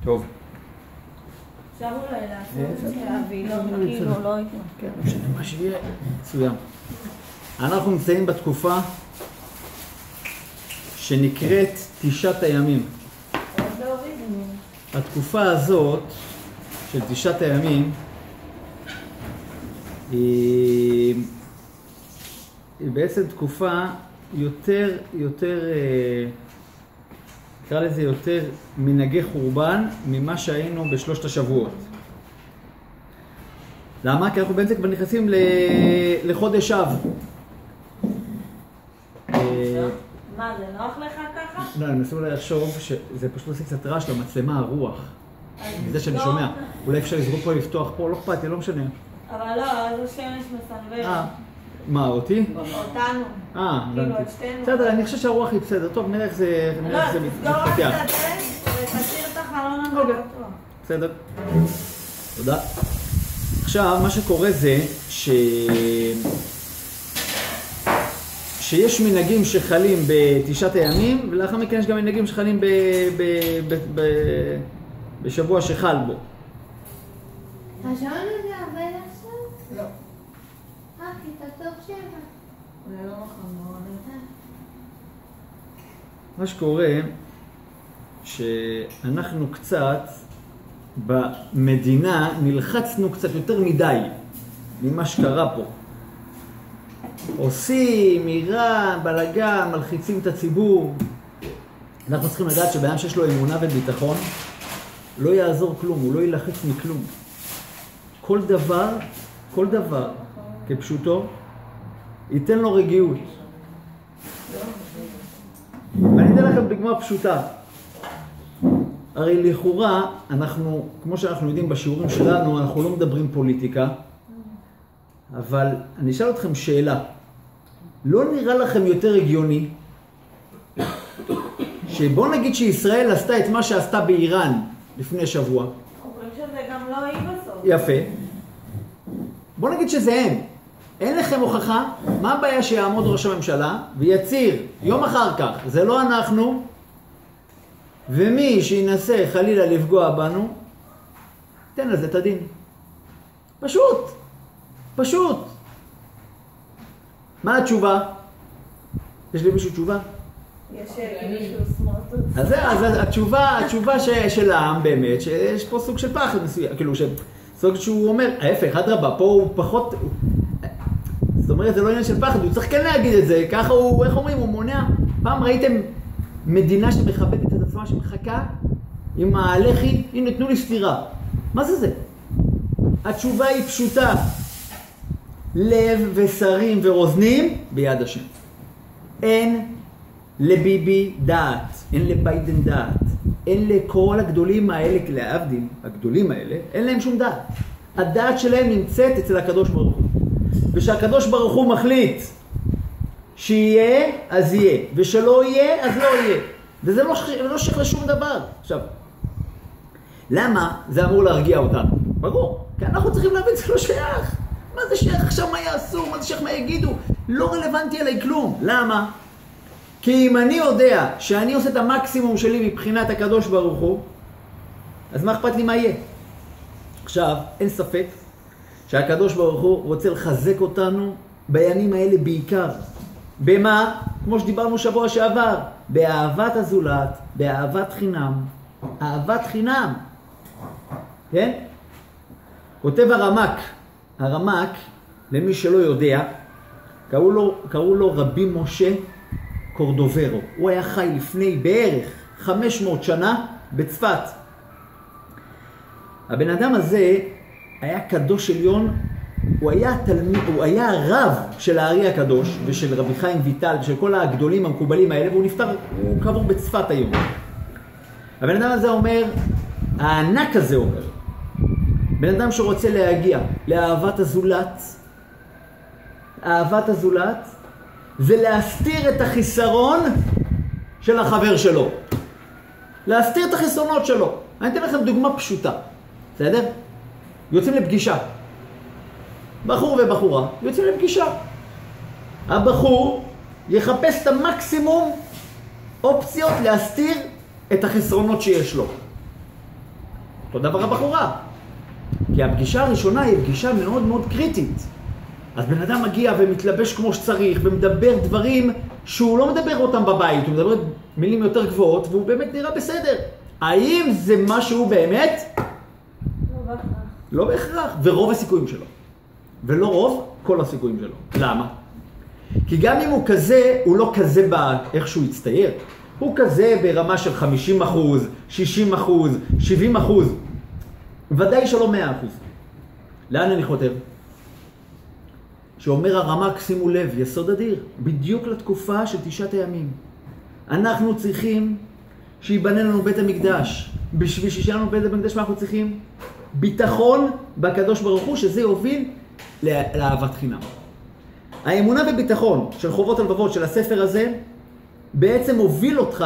טוב. אפשר אולי לעשות להביא, כאילו לא הייתה. כן, משנה מה שיהיה. מצוין. אנחנו נמצאים בתקופה שנקראת תשעת הימים. התקופה הזאת של תשעת הימים היא בעצם תקופה יותר נקרא לזה יותר מנהגי חורבן ממה שהיינו בשלושת השבועות. למה? כי אנחנו בעצם כבר נכנסים לחודש אב. מה, זה נוח לך ככה? לא, אני מנסה אולי לחשוב שזה פשוט עושה קצת רעש למצלמה, הרוח. זה שאני שומע. אולי אפשר לזרוק פה, לפתוח פה, לא אכפת לי, לא משנה. אבל לא, אז השמש מסנוורת. מה, אותי? אותנו. כאילו, את שתינו. בסדר, אני חושב שהרוח היא בסדר. טוב, נראה איך זה מתפתח. לא, תסגור רק את הדלת ותשאיר את החלון הזה בטוח. בסדר. תודה. עכשיו, מה שקורה זה שיש מנהגים שחלים בתשעת הימים, ולאחר מכן יש גם מנהגים שחלים בשבוע שחל בו. השעון הזה עובד עכשיו? לא. כי תטוב 7. זה לא נכון. מה שקורה, שאנחנו קצת במדינה נלחצנו קצת יותר מדי ממה שקרה פה. עושים, איראן, בלגן, מלחיצים את הציבור. אנחנו צריכים לדעת שבאדם שיש לו אמונה וביטחון, לא יעזור כלום, הוא לא ילחץ מכלום. כל דבר, כפשוטו, ייתן לו רגיעות. ואני אתן לכם דוגמה פשוטה. הרי לכאורה, אנחנו, כמו שאנחנו יודעים בשיעורים שלנו, אנחנו לא מדברים פוליטיקה, אבל אני אשאל אתכם שאלה. לא נראה לכם יותר הגיוני שבוא נגיד שישראל עשתה את מה שעשתה באיראן לפני שבוע? אומרים שזה גם לא היא בסוף. יפה. בוא נגיד שזה הם. אין לכם הוכחה, מה הבעיה שיעמוד ראש הממשלה ויציר יום אחר כך, זה לא אנחנו, ומי שינסה חלילה לפגוע בנו, תן לזה את הדין. פשוט. מה התשובה? יש לי מישהו תשובה? יש מישהו סמרטוט. אז התשובה של העם באמת, שיש פה סוג של פחד מסוים, כאילו סוג שהוא אומר, ההפך, אדרבה, פה הוא פחות, זאת אומרת, זה לא עניין של פחד, הוא צריך כן להגיד את זה, ככה הוא, איך אומרים, הוא מונע. פעם ראיתם מדינה שמכבדת את עצמה, שמחכה עם הלחי, הנה תנו לי סתירה. מה זה? התשובה היא פשוטה. לב ושרים ורוזנים ביד השם. אין לביבי דעת, אין לביידן דעת, אין לכל הגדולים האלה, להבדיל, הגדולים האלה, אין להם שום דעת. הדעת שלהם נמצאת אצל הקדוש ברוך הוא. ושהקדוש ברוך הוא מחליט שיהיה, אז יהיה, ושלא יהיה, אז לא יהיה. וזה לא שייך לשום דבר. עכשיו, למה זה אמור להרגיע אותנו? ברור, כי אנחנו צריכים להבין, זה לא שייך. מה זה שייך עכשיו מה יעשו, מה זה שייך מה יגידו? לא רלוונטי עליי כלום. למה? כי אם אני יודע שאני עושה את המקסימום שלי מבחינת הקדוש ברוך הוא, אז מה אכפת לי מה יהיה? עכשיו, אין ספק שהקדוש ברוך הוא רוצה לחזק אותנו בימים האלה בעיקר. במה? כמו שדיברנו שבוע שעבר, באהבת הזולת, באהבת חינם. אהבת חינם. כן? כותב הרמק, למי שלא יודע, קראו לו רבי משה קורדוברו. הוא היה חי לפני בערך 500 שנה בצפת. הבן אדם הזה היה קדוש עליון, הוא היה הרב של הארי הקדוש ושל רבי חיים ויטל ושל כל הגדולים המקובלים האלה, והוא נפטר, הוא קבור בצפת היום. הבן אדם הזה אומר, הענק הזה אומר, בן אדם שרוצה להגיע לאהבת הזולת, אהבת הזולת זה להסתיר את החיסרון של החבר שלו. להסתיר את החסרונות שלו. אני אתן לכם דוגמה פשוטה. בסדר? יוצאים לפגישה. בחור ובחורה יוצאים לפגישה. הבחור יחפש את המקסימום אופציות להסתיר את החסרונות שיש לו. אותו דבר הבחורה. כי הפגישה הראשונה היא פגישה מאוד מאוד קריטית. אז בן אדם מגיע ומתלבש כמו שצריך, ומדבר דברים שהוא לא מדבר אותם בבית, הוא מדבר מילים יותר גבוהות, והוא באמת נראה בסדר. האם זה מה שהוא באמת? לא בהכרח. לא בהכרח, ורוב הסיכויים שלו. ולא רוב, כל הסיכויים שלו. למה? כי גם אם הוא כזה, הוא לא כזה באיך שהוא יצטייר. הוא כזה ברמה של 50%, 60%, 70%. ודאי שלא 100%. לאן אני חותר? שאומר הרמ"ק, שימו לב, יסוד אדיר, בדיוק לתקופה של 9 הימים. אנחנו צריכים שיבנה לנו בית המקדש. בשביל שיהיה לנו בית המקדש, מה אנחנו צריכים? ביטחון בקדוש ברוך הוא, שזה יוביל לאהבת חינם. האמונה בביטחון של חובות הלבבות של הספר הזה, בעצם הוביל אותך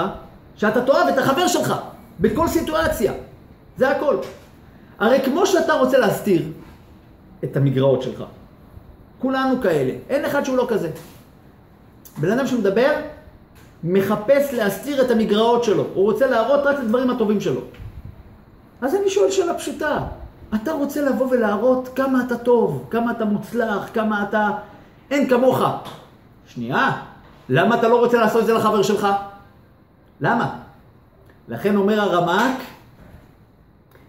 שאתה תאהב את החבר שלך, בכל סיטואציה. זה הכל. הרי כמו שאתה רוצה להסתיר את המגרעות שלך, כולנו כאלה, אין אחד שהוא לא כזה. בן אדם שמדבר, מחפש להסתיר את המגרעות שלו, הוא רוצה להראות רק את הדברים הטובים שלו. אז אני שואל שאלה פשוטה, אתה רוצה לבוא ולהראות כמה אתה טוב, כמה אתה מוצלח, כמה אתה... אין כמוך. שנייה, למה אתה לא רוצה לעשות את זה לחבר שלך? למה? לכן אומר הרמ"ק,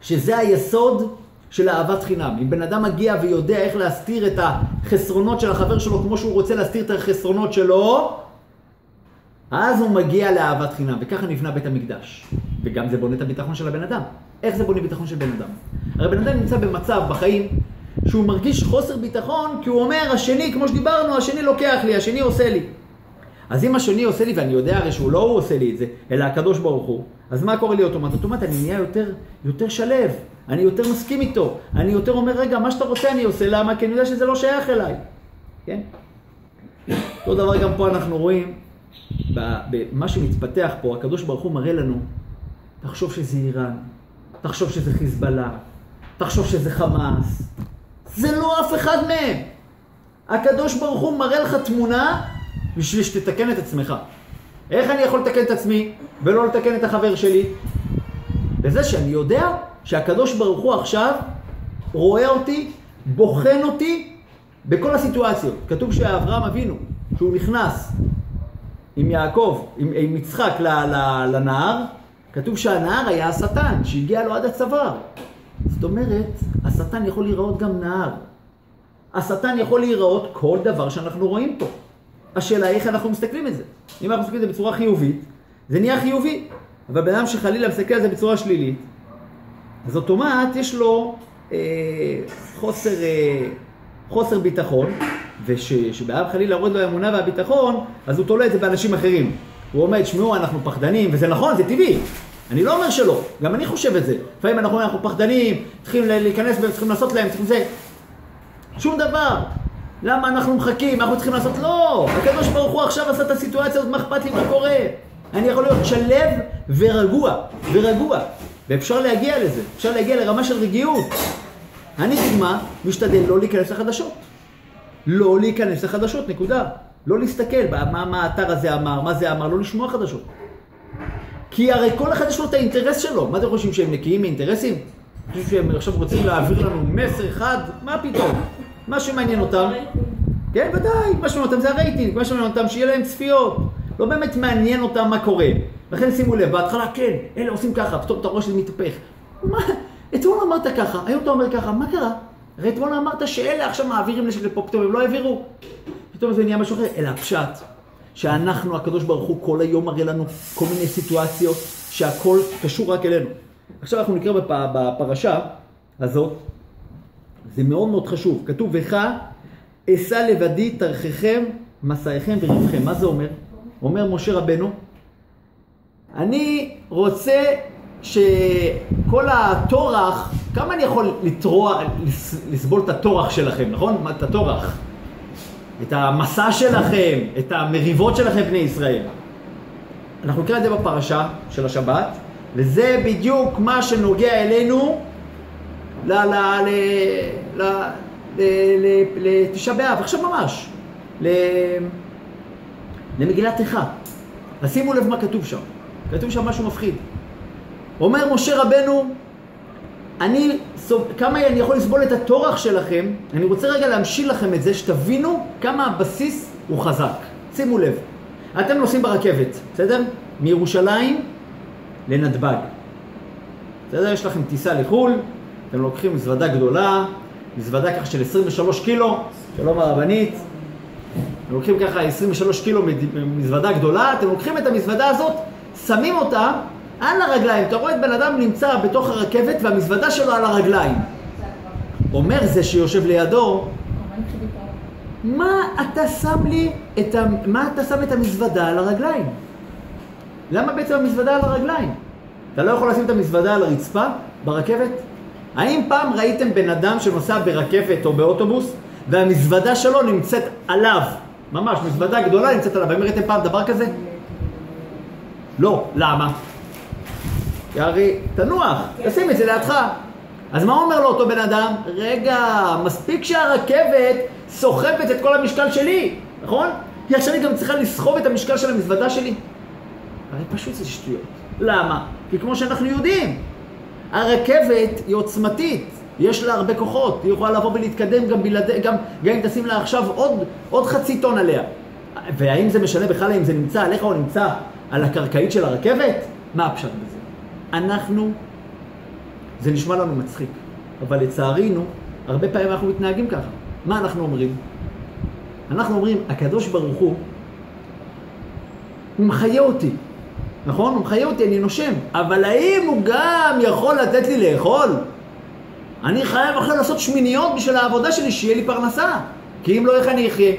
שזה היסוד של אהבת חינם. אם בן אדם מגיע ויודע איך להסתיר את החסרונות של החבר שלו, כמו שהוא רוצה להסתיר את החסרונות שלו, אז הוא מגיע לאהבת חינם, וככה נבנה בית המקדש. וגם זה בונה את הביטחון של הבן אדם. איך זה בונה ביטחון של בן אדם? הרי בן אדם נמצא במצב בחיים שהוא מרגיש חוסר ביטחון, כי הוא אומר, השני, כמו שדיברנו, השני לוקח לי, השני עושה לי. אז אם השני עושה לי, ואני יודע הרי שהוא לא הוא עושה לי את זה, אלא הקדוש ברוך הוא, אז מה קורה לי אוטומט? אוטומט אני נהיה יותר שלב, אני יותר מסכים איתו, אני יותר אומר, רגע, מה שאתה רוצה אני עושה, למה? כי אני יודע שזה לא שייך אליי. כן? אותו דבר גם פה אנחנו רואים, במה שמתפתח פה, הקדוש ברוך הוא מראה לנו, תחשוב שזה איראן, תחשוב שזה חיזבאללה, תחשוב שזה חמאס. זה לא אף אחד מהם. הקדוש ברוך הוא מראה לך תמונה בשביל שתתקן את עצמך. איך אני יכול לתקן את עצמי ולא לתקן את החבר שלי? בזה שאני יודע שהקדוש ברוך הוא עכשיו רואה אותי, בוחן אותי בכל הסיטואציות. כתוב שאברהם אבינו, שהוא נכנס עם יעקב, עם יצחק לנהר, כתוב שהנהר היה השטן, שהגיע לו עד הצוואר. זאת אומרת, השטן יכול להיראות גם נהר. השטן יכול להיראות כל דבר שאנחנו רואים פה. השאלה היא איך אנחנו מסתכלים את זה. אם אנחנו מסתכלים את זה בצורה חיובית, זה נהיה חיובי. אבל בן אדם שחלילה מסתכל על זה בצורה שלילית, אז אוטומט יש לו חוסר ביטחון, ושבאב חלילה יורד לו האמונה והביטחון, אז הוא תולה את זה באנשים אחרים. הוא אומר, שמעו, אנחנו פחדנים, וזה נכון, זה טבעי. אני לא אומר שלא, גם אני חושב את זה. לפעמים אנחנו פחדנים, צריכים להיכנס והם צריכים לעשות להם, צריכים זה. שום דבר. למה אנחנו מחכים? אנחנו צריכים לעשות? לא! הקדוש ברוך הוא עכשיו עשה את הסיטואציה הזאת, מה אכפת לי מה קורה? אני יכול להיות שלב ורגוע. ואפשר להגיע לזה, אפשר להגיע לרמה של רגיעות. אני דוגמה, משתדל לא להיכנס לחדשות. לא להיכנס לחדשות, נקודה. לא להסתכל מה האתר הזה אמר, מה זה אמר, לא לשמוע חדשות. כי הרי כל אחד יש לו את האינטרס שלו. מה אתם חושבים שהם נקיים מאינטרסים? חושבים שהם עכשיו רוצים להעביר לנו מסר אחד? מה פתאום? מה שמעניין אותם? כן, ודאי. מה שמעניין אותם זה הרייטינג. מה שמעניין אותם שיהיה להם צפיות. לא באמת מעניין אותם מה קורה. לכן שימו לב, בהתחלה כן, אלה עושים ככה, פתאום אתה רואה שזה מתהפך. מה? אתמול אמרת ככה, היום אתה אומר ככה, מה קרה? הרי אתמול אמרת שאלה עכשיו מעבירים לפה, פתאום הם לא העבירו. פתאום זה נהיה משהו אחר. אלא הפשט, שאנחנו, הקדוש ברוך הוא, כל היום מראה לנו כל מיני סיטואציות שהכל קשור רק אלינו. עכשיו אנחנו נקרא בפרשה הזאת, זה מאוד מאוד חשוב. כתוב, וכה אשא לבדי תרחיכם, מסעיכם וריבכם. מה זה אומר? אומר משה רבנו, אני רוצה שכל התורח, כמה אני יכול לסבול את התורח שלכם, נכון? את התורח. את המסע שלכם, את המריבות שלכם בני ישראל. אנחנו נקרא את זה בפרשה של השבת, וזה בדיוק מה שנוגע אלינו לתשעה באב, עכשיו ממש, למגילת איכה. אז שימו לב מה כתוב שם. כתוב שם משהו מפחיד. אומר משה רבנו, כמה אני יכול לסבול את התורח שלכם, אני רוצה רגע להמשיל לכם את זה, שתבינו כמה הבסיס הוא חזק. שימו לב, אתם נוסעים ברכבת, בסדר? מירושלים לנתב"ג. בסדר? יש לכם טיסה לחול, אתם לוקחים מזוודה גדולה, מזוודה ככה של 23 קילו, שלום הרבנית. אתם לוקחים ככה 23 קילו מזוודה גדולה, אתם לוקחים את המזוודה הזאת, שמים אותה על הרגליים. אתה רואה את בן אדם נמצא בתוך הרכבת והמזוודה שלו על הרגליים. אומר זה שיושב לידו, מה אתה שם את המזוודה על הרגליים? למה בעצם המזוודה על הרגליים? אתה לא יכול לשים את המזוודה על הרצפה ברכבת? האם פעם ראיתם בן אדם שנוסע ברכבת או באוטובוס והמזוודה שלו נמצאת עליו? ממש, מזוודה גדולה נמצאת עליו. האם ראיתם פעם דבר כזה? לא. למה? הרי תנוח, תשים את זה לידך. אז מה אומר לו אותו בן אדם? רגע, מספיק שהרכבת סוחבת את כל המשקל שלי, נכון? היא עכשיו גם צריכה לסחוב את המשקל של המזוודה שלי. הרי פשוט זה שטויות. למה? כי כמו שאנחנו יודעים, הרכבת היא עוצמתית, יש לה הרבה כוחות, היא יכולה לבוא ולהתקדם גם אם תשים לה עכשיו עוד חצי טון עליה. והאם זה משנה בכלל אם זה נמצא עליך או נמצא על הקרקעית של הרכבת? מה הפשט בזה? זה נשמע לנו מצחיק, אבל לצערינו, הרבה פעמים אנחנו מתנהגים ככה. מה אנחנו אומרים? אנחנו אומרים, הקדוש ברוך הוא מחיה אותי, נכון? הוא מחיה אותי, אני נושם, אבל האם הוא גם יכול לתת לי לאכול? אני חייב אחרי לעשות שמיניות בשביל העבודה שלי, שיהיה לי פרנסה, כי אם לא, איך אני אחיה?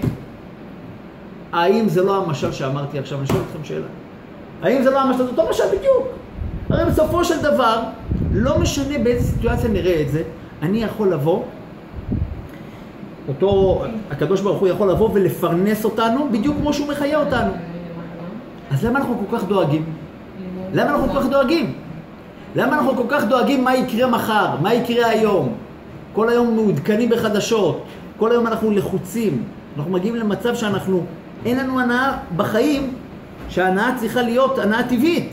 האם זה לא המשל שאמרתי עכשיו? אני שואל אתכם שאלה. האם זה לא המשל? זה אותו משל בדיוק. הרי בסופו של דבר, לא משנה באיזה סיטואציה נראה את זה, אני יכול לבוא, הקדוש ברוך הוא יכול לבוא ולפרנס אותנו בדיוק כמו שהוא מחיה אותנו. אז למה אנחנו כל כך דואגים? למה אנחנו כל כך דואגים מה יקרה מחר, מה יקרה היום? כל היום מעודכנים בחדשות, כל היום אנחנו לחוצים, אנחנו מגיעים למצב אין לנו הנאה בחיים, שההנאה צריכה להיות הנאה טבעית.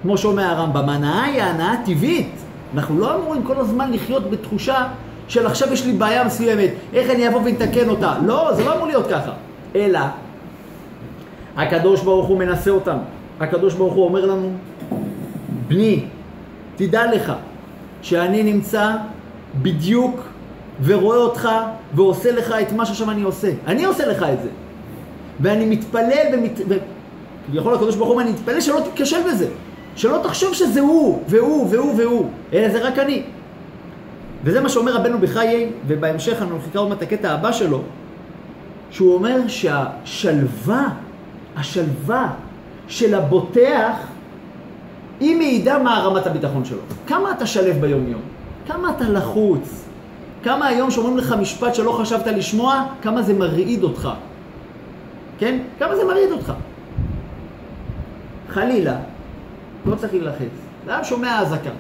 כמו שאומר הרמב"ם, ההנאה היא ההנאה טבעית. אנחנו לא אמורים כל הזמן לחיות בתחושה של עכשיו יש לי בעיה מסוימת, איך אני אבוא ונתקן אותה. לא, זה לא אמור להיות ככה. אלא, הקדוש ברוך הוא מנסה אותנו. הקדוש ברוך הוא אומר לנו, בני, תדע לך שאני נמצא בדיוק ורואה אותך ועושה לך את מה שעכשיו אני עושה. אני עושה לך את זה. ואני מתפלל ויכול הקדוש ברוך הוא, אני מתפלל שלא תתקשל בזה. שלא תחשוב שזה הוא, והוא, אלא זה רק אני. וזה מה שאומר רבנו בחיי, ובהמשך אני נקרא עוד מעט הקטע הבא שלו, שהוא אומר שהשלווה של הבוטח, היא מעידה מה רמת הביטחון שלו. כמה אתה שלב ביום יום? כמה אתה לחוץ? כמה היום שאומרים לך משפט שלא חשבת לשמוע, כמה זה מרעיד אותך? כן? כמה זה מרעיד אותך? חלילה, לא צריך להילחץ. לאן שומע האזעקה?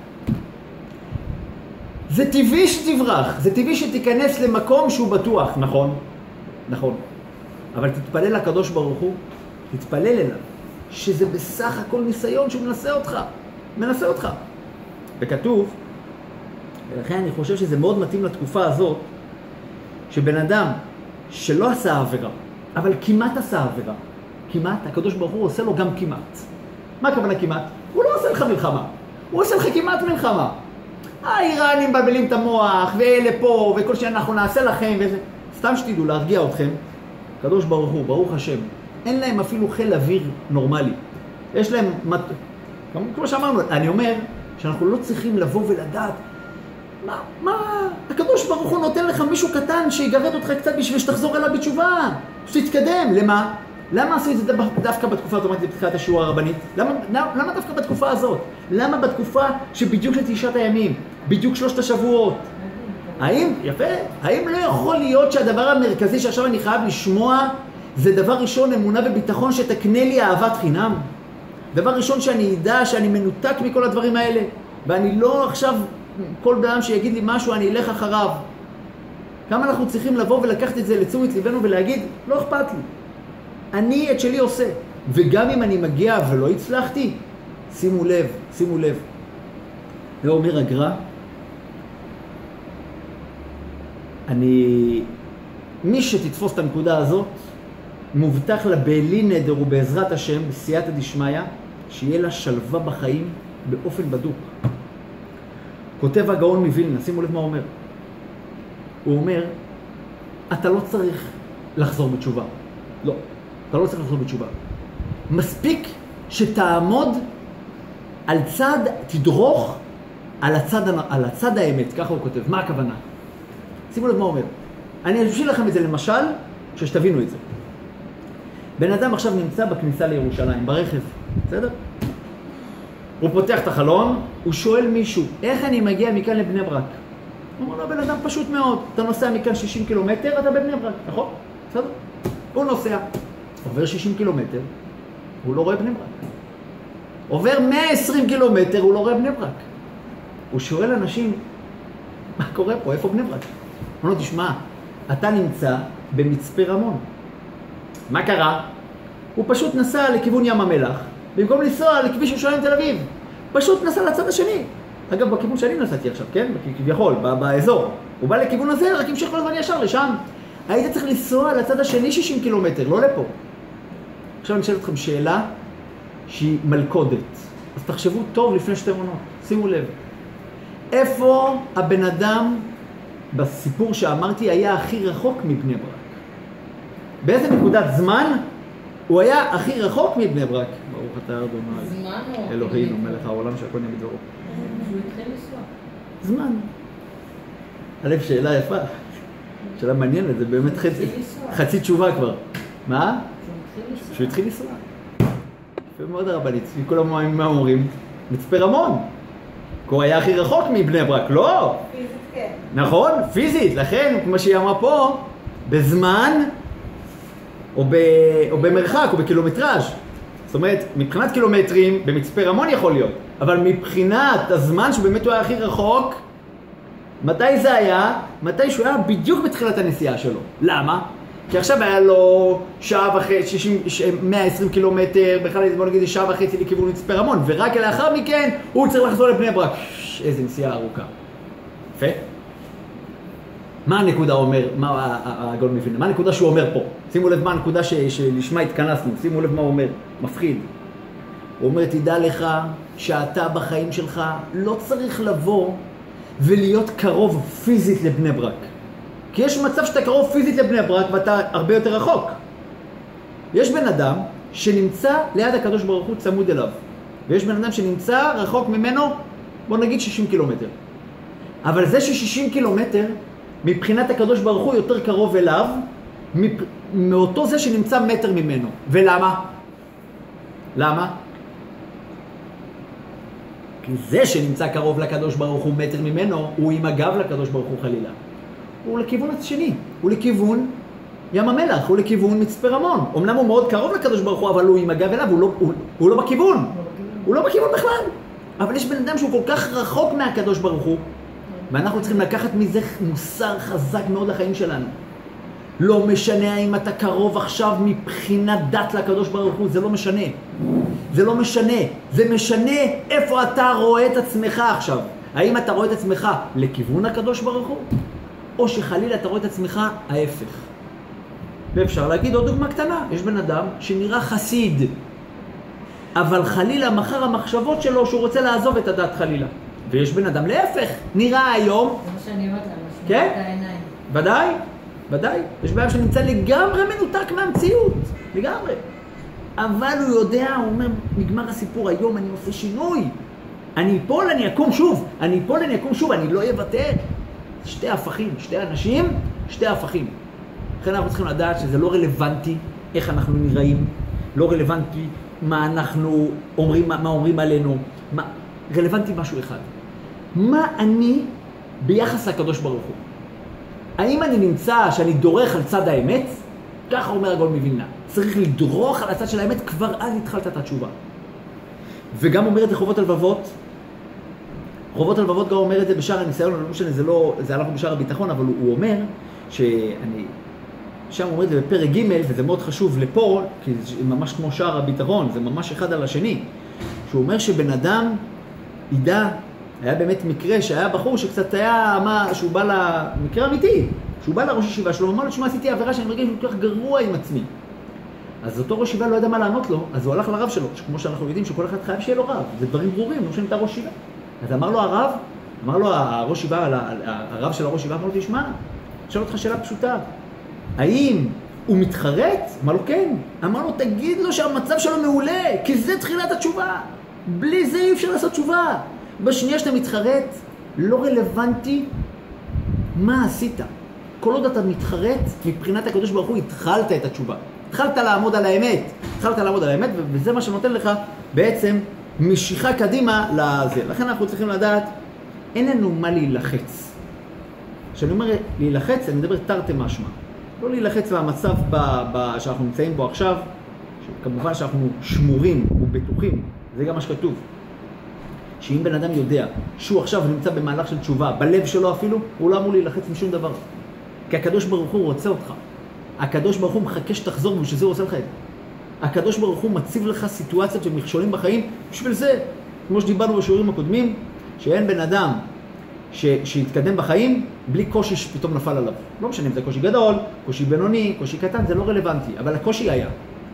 זה טבעי שתברח, זה טבעי שתיכנס למקום שהוא בטוח, נכון? נכון. אבל תתפלל לקדוש ברוך הוא, תתפלל אליו, שזה בסך הכל ניסיון שהוא מנסה אותך. וכתוב, ולכן אני חושב שזה מאוד מתאים לתקופה הזאת, שבן אדם שלא עשה עבירה, אבל כמעט עשה עבירה, כמעט, הקדוש ברוך הוא עושה לו גם כמעט. מה הכוונה כמעט? הוא לא עושה לך מלחמה, הוא עושה לך כמעט מלחמה. האיראנים מבלבלים את המוח, ואלה פה, וכל שאנחנו נעשה לכם, וזה. סתם שתדעו להרגיע אתכם, הקדוש ברוך הוא, ברוך השם, אין להם אפילו חיל אוויר נורמלי. יש להם, כמו שאמרנו, אני אומר שאנחנו לא צריכים לבוא ולדעת, מה, הקדוש ברוך הוא נותן לך מישהו קטן שיגרד אותך קצת בשביל שתחזור אליו בתשובה, שתתקדם, למה? למה עשו את זה דווקא בתקופה האוטומטית בתחילת השיעור הרבנית? למה דווקא בתקופה הזאת? למה בתקופה שבדיוק לתשעת הימים, בדיוק 3 השבועות? האם לא יכול להיות שהדבר המרכזי שעכשיו אני חייב לשמוע זה דבר ראשון אמונה וביטחון שתקנה לי אהבת חינם? דבר ראשון שאני אדע שאני מנותק מכל הדברים האלה, ואני לא עכשיו כל בן שיגיד לי משהו אני אלך אחריו. כמה אנחנו צריכים לבוא ולקחת את זה לתשומת ליבנו ולהגיד לא אכפת לי, אני את שלי עושה, וגם אם אני מגיע ולא הצלחתי, שימו לב, זה אומר הגר"א, מי שתתפוס את הנקודה הזאת, מובטח לה בלי נדר ובעזרת השם, בסייעתא דשמיא, שיהיה לה שלווה בחיים באופן בדוק. כותב הגאון מווילנה, שימו לב מה הוא אומר. הוא אומר, אתה לא צריך לחזור בתשובה. לא, אתה לא צריך לחזור בתשובה. מספיק שתעמוד על צד, תדרוך על הצד האמת, ככה הוא כותב. מה הכוונה? שימו לב מה הוא אומר. אני אשאיר לכם את זה למשל, שתבינו את זה. בן אדם עכשיו נמצא בכניסה לירושלים, ברכב, בסדר? הוא פותח את החלון, הוא שואל מישהו, איך אני מגיע מכאן לבני ברק? הוא אומר לו, בן אדם פשוט מאוד, אתה נוסע מכאן 60 קילומטר, אתה בבני ברק, נכון? בסדר? הוא נוסע, עובר 60 קילומטר, הוא לא רואה בני ברק. עובר 120 קילומטר, הוא לא רואה בני ברק. הוא שואל אנשים, מה קורה פה? איפה בני ברק? הוא אומר לו, תשמע, אתה נמצא במצפה רמון. מה קרה? הוא פשוט נסע לכיוון ים המלח, במקום לנסוע לכביש ירושלים תל אביב. פשוט נסע לצד השני. אגב, בכיוון שאני נסעתי עכשיו, כן? כביכול, באזור. הוא בא לכיוון הזה, רק המשיך כל הזמן ישר לשם. היית צריך לנסוע לצד השני 60 קילומטר, לא לפה. עכשיו אני אשאל אתכם שאלה שהיא מלכודת. אז תחשבו טוב לפני שתי עונות. שימו לב. איפה הבן אדם בסיפור שאמרתי היה הכי רחוק מבני ברק? באיזה נקודת זמן הוא היה הכי רחוק מבני ברק? ברוך אתה אדוני אלוהינו מלך העולם שהכל נהיה בדברו. הוא התחיל לנסוע. זמן. הלב, שאלה יפה. שאלה מעניינת, זה באמת חצי תשובה כבר. מה? שהוא התחיל לנסוע. יפה מאוד הרבנית, כולם מה אומרים? מצפה רמון. כי הוא היה הכי רחוק מבני ברק, לא? פיזית כן. נכון, פיזית, לכן, כמו שהיא אמרה פה, בזמן או במרחק או בקילומטראז'. זאת אומרת, מבחינת קילומטרים, במצפה רמון יכול להיות, אבל מבחינת הזמן שבאמת הוא היה הכי רחוק, מתי זה היה? מתי שהוא היה בדיוק בתחילת הנסיעה שלו. למה? כי עכשיו היה לו שעה וחצי, 120 קילומטר, בכלל בוא נגיד שעה וחצי לכיוון מצפה רמון, ורק לאחר מכן הוא צריך לחזור לבני ברק. איזה נסיעה ארוכה. יפה. מה הנקודה אומר, מה הגאון מווילנה? מה הנקודה שהוא אומר פה? שימו לב מה הנקודה שלשמה התכנסנו, שימו לב מה הוא אומר, מפחיד. הוא אומר, תדע לך שאתה בחיים שלך לא צריך לבוא ולהיות קרוב פיזית לבני ברק. כי יש מצב שאתה קרוב פיזית לבני ברק ואתה הרבה יותר רחוק. יש בן אדם שנמצא ליד הקדוש ברוך הוא צמוד אליו, ויש בן אדם שנמצא רחוק ממנו, בוא נגיד 60 קילומטר. אבל זה ש60 קילומטר, מבחינת הקדוש ברוך הוא יותר קרוב אליו, מאותו זה שנמצא מטר ממנו. ולמה? למה? כי זה שנמצא קרוב לקדוש ברוך הוא מטר ממנו, הוא עם הגב לקדוש ברוך הוא חלילה. הוא לכיוון השני, הוא לכיוון ים המלח, הוא לכיוון מצפה רמון. אמנם הוא מאוד קרוב לקדוש ברוך הוא, אבל הוא עם הגב אליו, הוא לא בכיוון. הוא לא בכיוון בכלל. אבל יש בן אדם שהוא כל כך רחוק מהקדוש ברוך הוא, ואנחנו צריכים לקחת מזה מוסר חזק מאוד לחיים שלנו. לא משנה האם אתה קרוב עכשיו מבחינת דת לקדוש ברוך הוא, זה לא משנה. זה לא משנה. זה משנה איפה אתה רואה את עצמך עכשיו. האם אתה רואה את עצמך לכיוון הקדוש ברוך הוא, או שחלילה אתה רואה את עצמך ההפך. ואפשר להגיד עוד דוגמה קטנה. יש בן אדם שנראה חסיד, אבל חלילה מחר המחשבות שלו שהוא רוצה לעזוב את הדת חלילה. ויש בן אדם להפך, נראה היום. זה מה שאני אומרת להם, כן? את העיניים. ודאי, ודאי. יש בן אדם שנמצא לגמרי מנותק מהמציאות, לגמרי. אבל הוא יודע, הוא אומר, נגמר הסיפור, היום אני עושה שינוי. אני אפול, אני אקום שוב. אני אפול, אני אקום שוב, אני לא אוותר. שתי הפכים, שתי אנשים, שתי הפכים. לכן אנחנו צריכים לדעת שזה לא רלוונטי איך אנחנו נראים, לא רלוונטי מה אנחנו אומרים, מה אומרים עלינו, רלוונטי משהו אחד. מה אני ביחס לקדוש ברוך הוא? האם אני נמצא שאני דורך על צד האמת? ככה אומר הגאון מווילנה. צריך לדרוך על הצד של האמת, כבר אז התחלת את התשובה. וגם אומר את זה חובות הלבבות. חובות הלבבות גם אומר את זה בשער הניסיון, לא משנה, זה הלך בשער הביטחון, אבל הוא אומר שם אומר את זה בפרק ג' וזה מאוד חשוב לפה, כי זה ממש כמו שער הביטחון, זה ממש אחד על השני. שהוא אומר שבן אדם ידע, היה באמת מקרה שהיה בחור שקצת היה, שהוא בא למקרה אמיתי, כשהוא בא לראש ישיבה שלו, הוא אמר לו, תשמע, עשיתי עבירה שאני מרגיש כל כך גרוע עם עצמי. אז אותו ראש ישיבה לא ידע מה לענות לו, אז הוא הלך לרב שלו, כמו שאנחנו יודעים שכל אחד חייב שיהיה לו רב, זה דברים ברורים, לא שנתה ראש ישיבה. אז אמר לו הרב, אמר לו הראש ישיבה, הרב של הראש ישיבה, אמר לו, תשמע, אשאל אותך שאלה פשוטה, האם הוא מתחרט? אמר לו, כן. אמר לו, תגיד לו שהמצב שלו מעולה, כי זה תחילת התשובה. בלי זה אי אפשר לעשות תשובה. בשנייה שאתה מתחרט, לא רלוונטי מה עשית. כל עוד אתה מתחרט, מבחינת הקדוש ברוך הוא, התחלת את התשובה. התחלת לעמוד על האמת. וזה מה שנותן לך בעצם משיכה קדימה לזה. לכן אנחנו צריכים לדעת, אין לנו מה להילחץ. כשאני אומר להילחץ, אני מדבר תרתי משמע. לא להילחץ מהמצב שאנחנו נמצאים בו עכשיו, כמובן שאנחנו שמורים ובטוחים, זה גם מה שכתוב. שאם בן אדם יודע שהוא עכשיו נמצא במהלך של תשובה, בלב שלו אפילו, הוא לא אמור להילחץ משום דבר. כי הקדוש ברוך הוא רוצה אותך. הקדוש ברוך הוא מחכה שתחזור בשביל זה הוא עושה לך את זה. הקדוש ברוך הוא מציב לך סיטואציות שמכשולים בחיים בשביל זה. כמו שדיברנו בשיעורים הקודמים, שאין בן אדם שיתקדם בחיים בלי קושי שפתאום נפל עליו. לא משנה אם זה קושי גדול, קושי בינוני, קושי קטן, זה לא רלוונטי, אבל הקושי היה.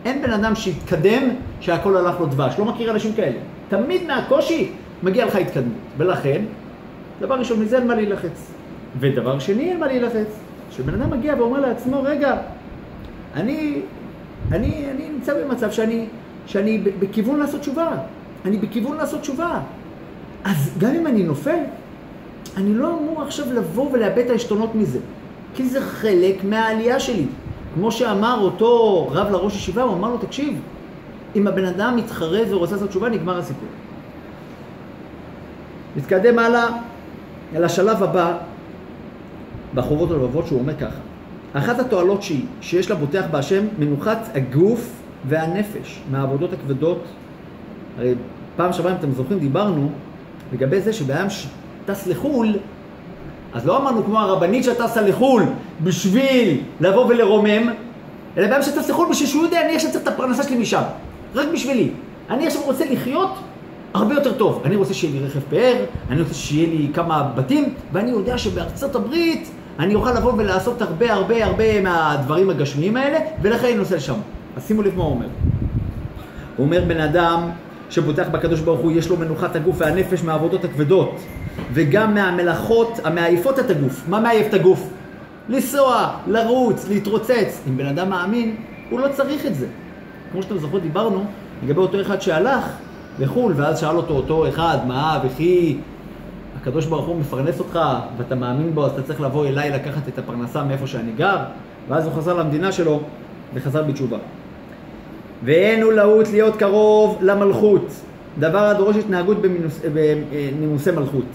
אין בן אדם שיתקדם שהכל הלך לו דבש, לא מכיר אנשים כאלה. תמיד מהקושי מגיע לך התקדמות, ולכן, דבר ראשון מזה אין מה להילחץ. ודבר שני אין מה להילחץ. שבן אדם מגיע ואומר לעצמו, רגע, אני נמצא במצב שאני בכיוון לעשות תשובה. אני בכיוון לעשות תשובה. אז גם אם אני נופל, אני לא אמור עכשיו לבוא ולאבד את העשתונות מזה, כי זה חלק מהעלייה שלי. כמו שאמר אותו רב לראש ישיבה, הוא אמר לו, תקשיב, אם הבן אדם מתחרט ורוצה לעשות תשובה, נגמר הסיפור. נתקדם הלאה אל השלב הבא, בחובות הלבבות, שהוא אומר ככה. אחת התועלות שיש לה בוטח בהשם, מנוחת הגוף והנפש מהעבודות הכבדות. הרי פעם שעברה, אם אתם זוכרים, דיברנו לגבי זה שבאדם טס לחול, אז לא אמרנו כמו הרבנית שטסה לחול בשביל לבוא ולרומם, אלא באדם שטס לחול בשביל שהוא יודע, אני עכשיו צריך את הפרנסה שלי משם, רק בשבילי. אני עכשיו רוצה לחיות הרבה יותר טוב. אני רוצה שיהיה לי רכב פאר, אני רוצה שיהיה לי כמה בתים, ואני יודע שבארצות הברית אני אוכל לבוא ולעשות הרבה מהדברים הגשמיים האלה, ולכן אני נוסע לשם. אז שימו לב מה הוא אומר. הוא אומר, בן אדם שבוטח בקדוש ברוך הוא, יש לו מנוחת הגוף והנפש מהעבודות הכבדות, וגם מהמלאכות המעייפות את הגוף. מה מעייף את הגוף? לנסוע, לרוץ, להתרוצץ. אם בן אדם מאמין, הוא לא צריך את זה. כמו שאתם זוכרות, דיברנו לגבי אותו אחד שהלך לחול, ואז שאל אותו אחד, מה, וכי הקדוש ברוך הוא מפרנס אותך, ואתה מאמין בו, אז אתה צריך לבוא אליי לקחת את הפרנסה מאיפה שאני גר, ואז הוא חזר למדינה שלו, וחזר בתשובה. ואין הוא להוט להיות קרוב למלכות, דבר הדורש התנהגות בנימוסי מלכות.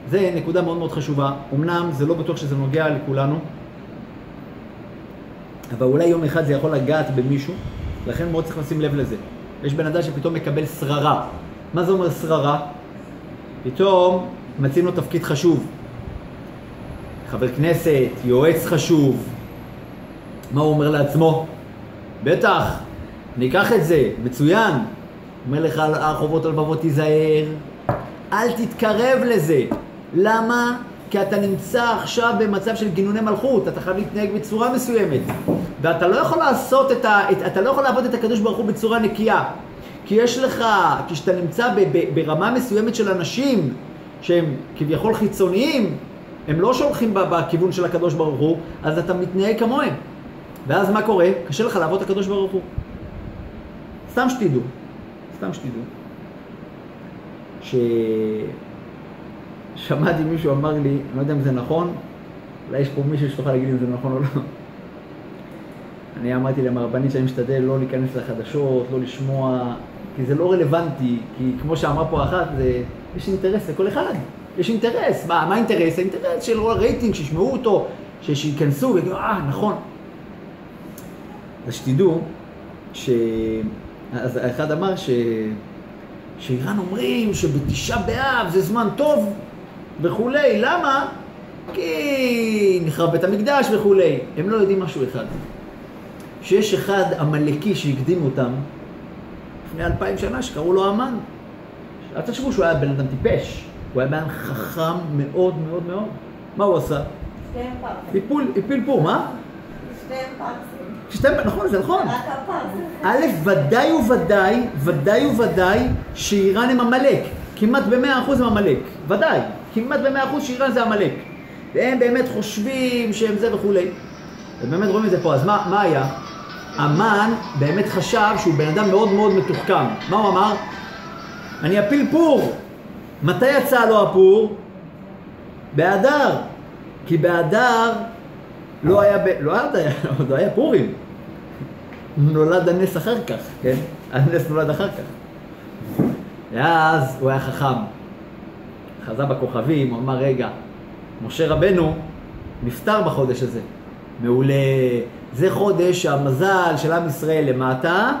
זה נקודה מאוד מאוד חשובה. אמנם זה לא בטוח שזה נוגע לכולנו, אבל אולי יום אחד זה יכול לגעת במישהו, לכן מאוד צריך לשים לב לזה. יש בן אדם שפתאום מקבל שררה. מה זה אומר שררה? פתאום מציעים לו תפקיד חשוב. חבר כנסת, יועץ חשוב. מה הוא אומר לעצמו? בטח, ניקח את זה, מצוין. אומר לך החובות הלבבות, תיזהר, אל תתקרב לזה. למה? כי אתה נמצא עכשיו במצב של גינוני מלכות, אתה חייב להתנהג בצורה מסוימת. ואתה לא יכול לעשות אתה לא יכול לעבוד את הקדוש ברוך הוא בצורה נקייה. כי יש לך, כשאתה נמצא ברמה מסוימת של אנשים שהם כביכול חיצוניים, הם לא שולחים בכיוון של הקדוש ברוך הוא, אז אתה מתנהג כמוהם. ואז מה קורה? קשה לך לעבוד את הקדוש ברוך הוא. סתם שתדעו, שמעתי מישהו אמר לי, אני לא יודע אם זה נכון, אולי יש פה מישהו שתוכל להגיד אם זה נכון או לא. אני אמרתי להם, הרבנית שאני משתדל לא להיכנס לחדשות, לא לשמוע, כי זה לא רלוונטי, כי כמו שאמרה פה אחת, יש אינטרס לכל אחד, יש אינטרס. מה האינטרס? האינטרס של רייטינג, שישמעו אותו, שיכנסו ויגידו, נכון. אז שתדעו, אז האחד אמר שאיראן אומרים שבתשעה באב זה זמן טוב וכולי. למה? כי נחרב בית המקדש וכולי. הם לא יודעים משהו אחד. שיש אחד המלאקי שהקדים אותם לפני 2000 שנה שקראו לו המן. אל תחשבו שהוא היה בן אדם טיפש. הוא היה בן חכם מאוד מאוד מאוד. מה הוא עשה? שתיהם פרסים. הפיל פור, מה? שתיהם פרסים. נכון, זה נכון. רק הפרסים. א', ודאי וודאי שאיראן הם עמלק. כמעט ב100% הם עמלק. ודאי. כמעט ב100% שאיראן זה עמלק. והם באמת חושבים שהם זה וכולי. ובאמת רואים את זה פה. אז מה היה? המן באמת חשב שהוא בן אדם מאוד מאוד מתוחכם. מה הוא אמר? אני אפיל פור. מתי יצא לו הפור? באדר. כי באדר לא היה פורים. נולד הנס אחר כך, כן? הנס נולד אחר כך. ואז הוא היה חכם. חזה בכוכבים, הוא אמר, רגע, משה רבנו נפטר בחודש הזה. מעולה. זה חודש שהמזל של עם ישראל למטה,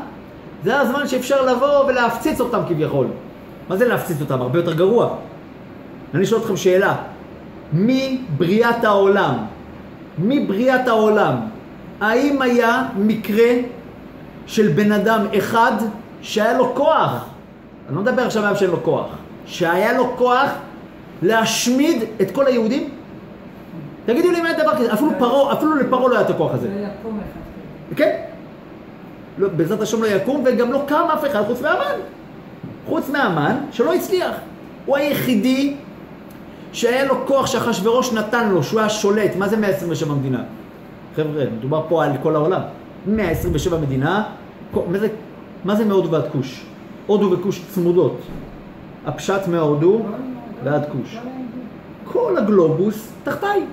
זה הזמן שאפשר לבוא ולהפציץ אותם כביכול. מה זה להפציץ אותם? הרבה יותר גרוע. אני שואל אתכם שאלה. מבריאת העולם, האם היה מקרה של בן אדם אחד שהיה לו כוח, אני לא מדבר עכשיו שאין לו כוח, שהיה לו כוח להשמיד את כל היהודים? תגידו לי מה היה דבר כזה, אפילו לפרעה לא היה את הכוח הזה. לא יקום אחד. כן? לא, בעזרת השם לא יקום, וגם לא קם אף אחד חוץ מהמן שלא הצליח. הוא היחידי שהיה לו כוח שאחשוורוש נתן לו, שהוא היה שולט. מה זה 127 מדינה? חבר'ה, מדובר פה על כל העולם. 127 מדינה, מה זה מהודו ועד כוש? הודו וכוש צמודות. הפשט מהודו ועד כוש. כל הגלובוס תחתיי.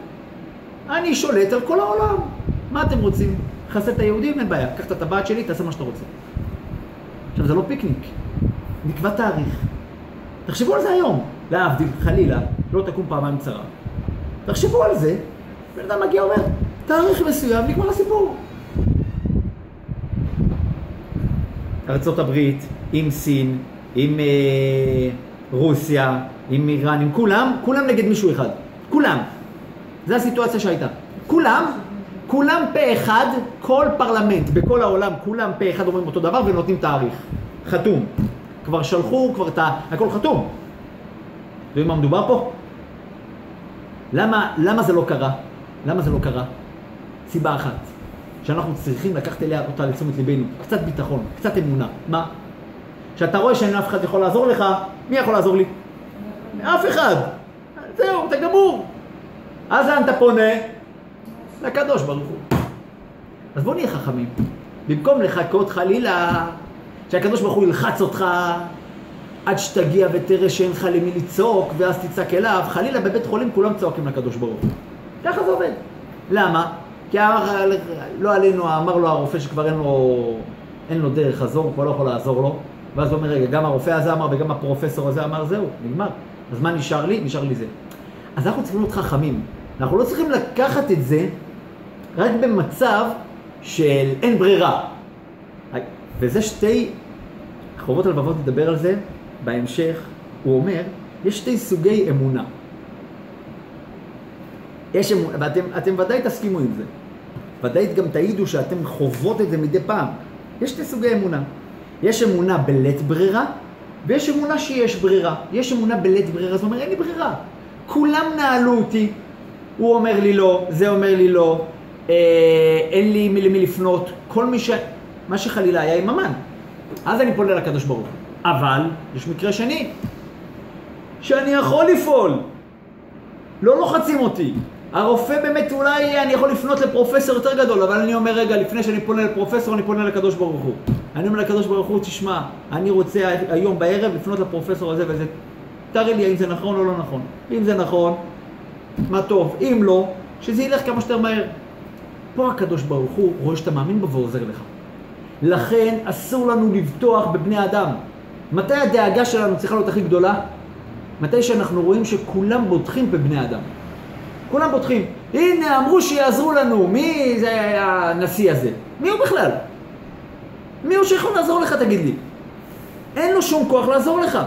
אני שולט על כל העולם. מה אתם רוצים? חסד את היהודים? אין בעיה. קח את הטבעת שלי, תעשה מה שאתה רוצה. עכשיו, זה לא פיקניק. נקבע תאריך. תחשבו על זה היום. להבדיל, חלילה, לא תקום פעמיים צרה. תחשבו על זה, בן אדם מגיע אומר, תאריך מסוים, נגמר הסיפור. ארצות הברית, עם סין, עם רוסיה, עם איראן, עם כולם נגד מישהו אחד. כולם. זו הסיטואציה שהייתה. כולם פה אחד, כל פרלמנט בכל העולם, כולם פה אחד אומרים אותו דבר ונותנים תאריך. חתום. כבר שלחו, הכל חתום. יודעים מה מדובר פה? למה זה לא קרה? סיבה אחת. שאנחנו צריכים לקחת אליה אותה לתשומת ליבנו. קצת ביטחון, קצת אמונה. מה? שאתה רואה שאין אף אחד יכול לעזור לך, מי יכול לעזור לי? אף אחד. זהו, אתה גמור. אז לאן אתה פונה? לקדוש ברוך הוא. אז בוא נהיה חכמים. במקום לחכות חלילה, שהקדוש ברוך הוא ילחץ אותך עד שתגיע ותראה שאין לך למי לצעוק, ואז תצעק אליו. חלילה בבית חולים כולם צועקים לקדוש ברוך הוא. ככה זה עובד. למה? כי לא עלינו, אמר לו הרופא שכבר אין לו דרך לעזור, הוא כבר לא יכול לעזור לו. ואז הוא אומר, רגע, גם הרופא הזה אמר וגם הפרופסור הזה אמר, זהו, נגמר. אז מה נשאר לי? נשאר לי זה. אז אנחנו צריכים להיות חכמים. אנחנו לא צריכים לקחת את זה רק במצב של אין ברירה. וזה שתי, חובות הלבבות נדבר על זה בהמשך. הוא אומר, יש שתי סוגי אמונה. יש אמונה, ואתם ודאי תסכימו עם זה. ודאי גם תעידו שאתם חוות את זה מדי פעם. יש שתי סוגי אמונה. יש אמונה בלית ברירה, ויש אמונה שיש ברירה. יש אמונה בלית ברירה, זאת אומרת, אין לי ברירה. כולם נעלו אותי. הוא אומר לי לא, זה אומר לי לא, אין לי למי לפנות. כל מה שחלילה היה עם המן. אז אני פונה לקדוש ברוך הוא. אבל יש מקרה שני, שאני יכול לפעול. לא לוחצים אותי. הרופא באמת אולי אני יכול לפנות לפרופסור יותר גדול, אבל אני אומר רגע, לפני שאני פונה לפרופסור, אני פונה לקדוש ברוך הוא. אני אומר לקדוש ברוך הוא, תשמע, אני רוצה היום בערב לפנות לפרופסור הזה וזה. תראה לי אם זה נכון או לא נכון. אם זה נכון, מה טוב. אם לא, שזה ילך כמה שיותר מהר. פה הקדוש ברוך הוא רואה שאתה מאמין בו ועוזר לך. לכן אסור לנו לבטוח בבני אדם. מתי הדאגה שלנו צריכה להיות הכי גדולה? מתי שאנחנו רואים שכולם בוטחים בבני אדם. כולם בוטחים. הנה, אמרו שיעזרו לנו. מי זה הנשיא הזה? מי הוא בכלל? מי הוא שיכול לעזור לך, תגיד לי? אין לו שום כוח לעזור לך.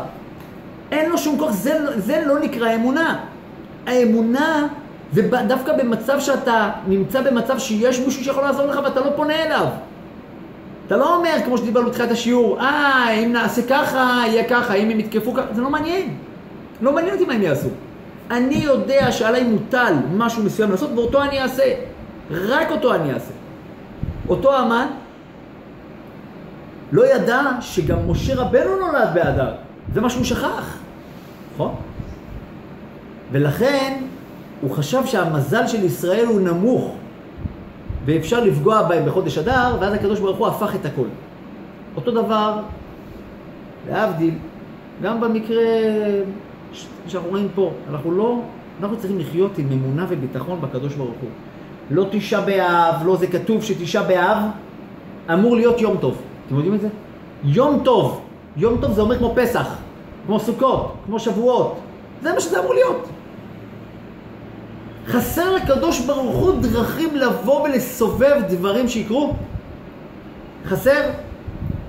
אין לו שום כוח. זה לא נקרא אמונה. האמונה זה דווקא במצב שאתה נמצא במצב שיש מישהו שיכול לעזור לך ואתה לא פונה אליו. אתה לא אומר, כמו שדיברנו בתחילת השיעור, אם נעשה ככה, יהיה ככה, אם הם יתקפו ככה, זה לא מעניין. לא מעניין אותי מה הם יעשו. אני יודע שעליי מוטל משהו מסוים לעשות, ואותו אני אעשה. רק אותו אני אעשה. אותו המן לא ידע שגם משה רבנו נולד באדר. זה מה שהוא שכח. נכון? ולכן הוא חשב שהמזל של ישראל הוא נמוך, ואפשר לפגוע בהם בחודש אדר, ואז הקדוש ברוך הוא הפך את הכל. אותו דבר, להבדיל, גם במקרה שאנחנו רואים פה, אנחנו צריכים לחיות עם אמונה וביטחון בקדוש ברוך הוא. לא תשעה באב, לא זה כתוב שתשעה באב אמור להיות יום טוב. אתם יודעים את זה? יום טוב. יום טוב זה אומר כמו פסח, כמו סוכות, כמו שבועות. זה מה שזה אמור להיות. חסר לקדוש ברוך הוא דרכים לבוא ולסובב דברים שיקרו? חסר?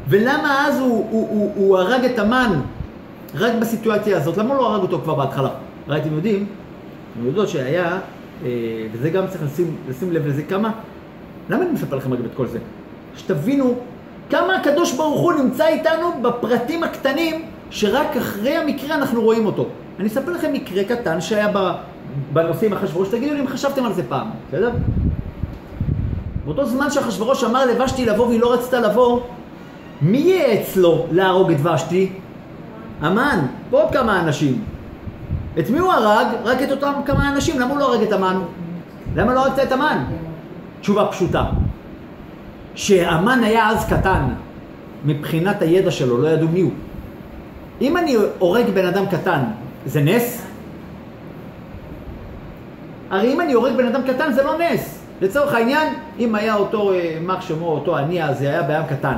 ולמה אז הוא הרג את המן רק בסיטואציה הזאת? למה לא הרג אותו כבר בהתחלה? הרי אתם יודעים שהיה, וזה גם צריך לשים לב לזה כמה, למה אני מספר לכם רגע את כל זה? שתבינו כמה הקדוש ברוך הוא נמצא איתנו בפרטים הקטנים שרק אחרי המקרה אנחנו רואים אותו. אני אספר לכם מקרה קטן שהיה בנושאים אחשוורוש, תגידו לי אם חשבתם על זה פעם, בסדר? באותו זמן שאחשוורוש אמר לבשתי לבוא והיא לא רצתה לבוא, מי ייעץ לו להרוג את ושתי? המן, ועוד כמה אנשים. את מי הוא הרג? רק את אותם כמה אנשים. למה הוא לא הרג את המן? למה לא הרגת את המן? תשובה פשוטה. שהמן היה אז קטן, מבחינת הידע שלו, לא ידעו מי הוא. אם אני הורג בן אדם קטן, זה נס? הרי אם אני הורג בן אדם קטן זה לא נס. לצורך העניין, אם היה אותו מח שמו, אותו עניה, זה היה בעם קטן.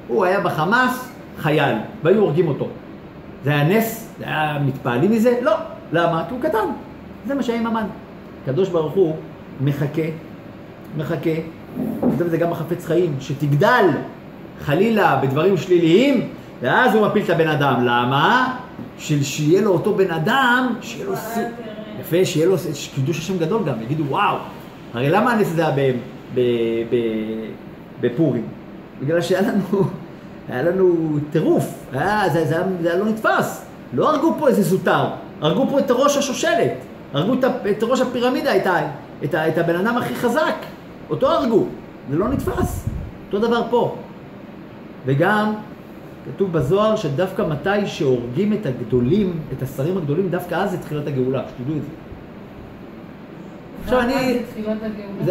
הוא היה בחמאס, חייל, והיו הורגים אותו. זה היה נס? זה היה מתפעלים מזה? לא. למה? כי הוא קטן. זה מה שהיה עם המן. הקדוש ברוך הוא מחכה, וזה גם בחפץ חיים, שתגדל חלילה בדברים שליליים, ואז הוא מפיל את הבן אדם. למה? שיהיה לו אותו בן אדם, שיהיה לו יפה, שיהיה לו קידוש השם גדול גם, יגידו וואו. הרי למה הנס זה היה בפורים? בגלל שהיה לנו טירוף, זה היה לא נתפס. לא הרגו פה איזה זוטר, הרגו פה את ראש השושלת, הרגו את ראש הפירמידה, את הבן אדם הכי חזק, אותו הרגו, זה לא נתפס. אותו דבר פה. וגם כתוב בזוהר שדווקא מתי שהורגים את הגדולים, את השרים הגדולים, דווקא אז זה תחילת הגאולה, שתדעו את זה. עכשיו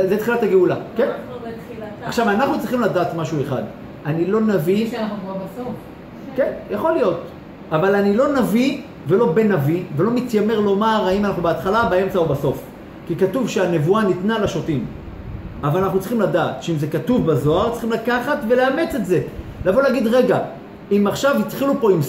זה תחילת הגאולה, כן? עכשיו אנחנו צריכים לדעת משהו אחד. אני לא נביא... שאנחנו כבר בסוף. כן, יכול להיות. אבל אני לא נביא ולא בן נביא, ולא מתיימר לומר האם אנחנו בהתחלה, באמצע או בסוף. כי כתוב שהנבואה ניתנה לשוטים. אבל אנחנו צריכים לדעת שאם זה כתוב בזוהר, צריכים לקחת ולאמץ את זה. לבוא להגיד, רגע, אם עכשיו התחילו פה עם